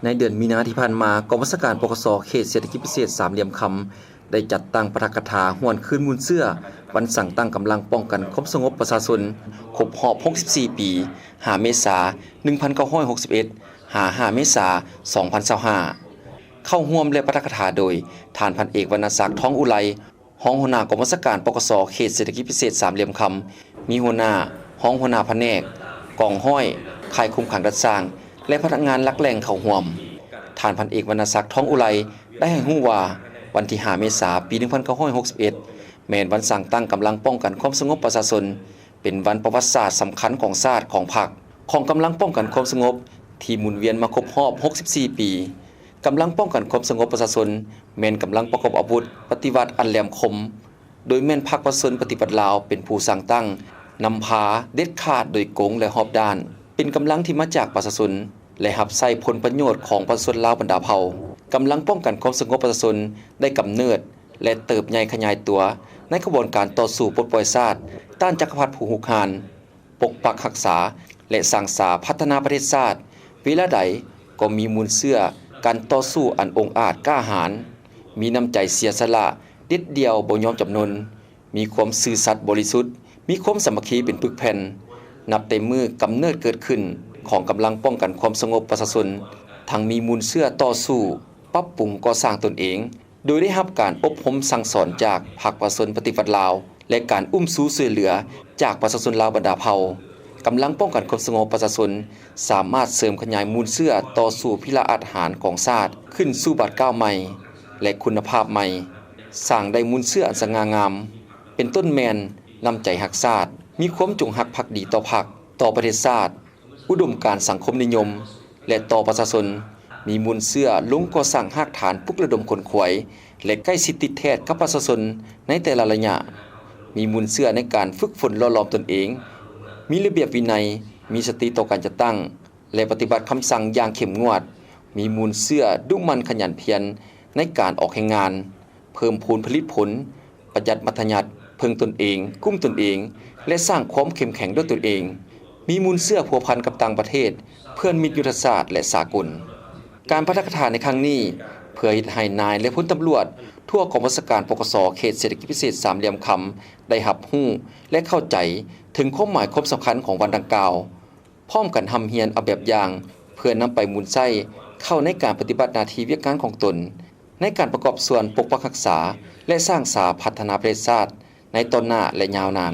ในเดือนมีนาที่ผ่านมากองบัญชาการปกส.เขตเศรษฐกิจพิเศษสามเหลี่ยมคำได้จัดตั้งปาฐกถาหวนคืนมูลเสื้อวันสั่งตั้งกำลังป้องกันความสงบประชาชนครบรอบ64 ปี5เมษายน1961 5เมษายน2025เข้าร่วมและปาฐกถาโดยท่านพันเอกวรรณศักดิ์ท้องอุไรรองหัวหน้ากองบัญชาการปกส.เขตเศรษฐกิจพิเศษสามเหลี่ยมคำมีหัวหน้ารองหัวหน้าแผนกกองห้อยค่ายคุมขังรัฐสร้างและพนักงานหลักแหล่งเข้าร่วมท่านพันเอกวรรณศักดิ์ท้องอุไรได้ให้รู้ว่าวันที่5เมษายนปี1961แม่นวันสั่งตั้งกำลังป้องกันความสงบประชาชนเป็นวันประวัติศาสตร์สำคัญของชาติของพรรคของกำลังป้องกันความสงบที่หมุนเวียนมาครบรอบ64 ปีกำลังป้องกันความสงบประชาชนแม่นกำลังประกอบอาวุธปฏิวัติอันแหลมคมโดยแม่นพรรคประชาชนปฏิวัติลาวเป็นผู้สั่งตั้งนำพาเด็ดขาดโดยโกงและหอบด้านเป็นกำลังที่มาจากประชาชนและรับใช้ผลประโยชน์ของประชาชนลาวบรรดาเผ่ากำลังป้องกันความสงบประชาชนได้กำเนิดและเติบใหญ่ขยายตัวในกระบวนการต่อสู้ปลดปล่อยชาติต้านจักรพรรดิผู้หุกหานปกปักรักษาและสร้างสาพัฒนาประเทศชาติเวลาใดก็มีมูลเชื่อการต่อสู้อันองอาจกล้าหาญมีน้ำใจเสียสละเด็ดเดียวบ่ยอมจำนนมีความซื่อสัตย์บริสุทธิ์มีความสามัคคีเป็นปึกแผ่นนับแต่มือกำเนิดเกิดขึ้นของกำลังป้องกันความสงบประชาชนทั้งมีมูลเชื่อต่อสู้ปรับปรุงก่อสร้างตนเองโดยได้รับการอบรมสั่งสอนจากพรรคประชาชนปฏิวัติลาวและการอุ้มสู้ช่วยเหลือจากประชาชนลาวบรรดาเผ่ากำลังป้องกันความสงบประชาชนสามารถเสริมขยายมูลเชื่อต่อสู่พิลาอาหารของชาติขึ้นสู่บัดก้าวใหม่และคุณภาพใหม่สร้างได้มูลเชื่ออันสง่างามเป็นต้นแมนนำใจหักชาติมีความจงรักภักดีต่อพรรคต่อประเทศชาติอุดมการณ์สังคมนิยมและต่อประชาชนมีมูลเชื่อลงก่อสร้างรากฐานปลุกระดมคนขวยและใกล้ชิดติดแท้กับประชาชนในแต่ละระยะมีมูลเชื่อในการฝึกฝนหล่อหลอมตนเองมีระเบียบวินัยมีสติต่อการจัดตั้งและปฏิบัติคำสั่งอย่างเข้มงวดมีมูลเชื่อดุมันขยันเพียรในการออกแห่งงานเพิ่มพูนผลิตผลประหยัดมัธยัติเพิ่งตนเองกุ้มตนเองและสร้างความเข้มแข็งด้วยตนเองมีมูลเชื่อพัวพันกับต่างประเทศเพื่อนมิตรยุทธศาสตร์และสากลการปาฐกถาในครั้งนี้เพื่อให้นายและพลตำรวจทั่วกองบัญชาการปกส.เขตเศรษฐกิจพิเศษสามเหลี่ยมคำได้รับรู้และเข้าใจถึงความหมายความสำคัญของวันดังกล่าวพร้อมกันทำเฮียนเอาแบบอย่างเพื่อนำไปมูลใช้เข้าในการปฏิบัติหน้าที่เวียกงานของตนในการประกอบส่วนปกปักรักษาและสร้างสาพัฒนาประเทศชาติในตอนหน้าและยาวนาน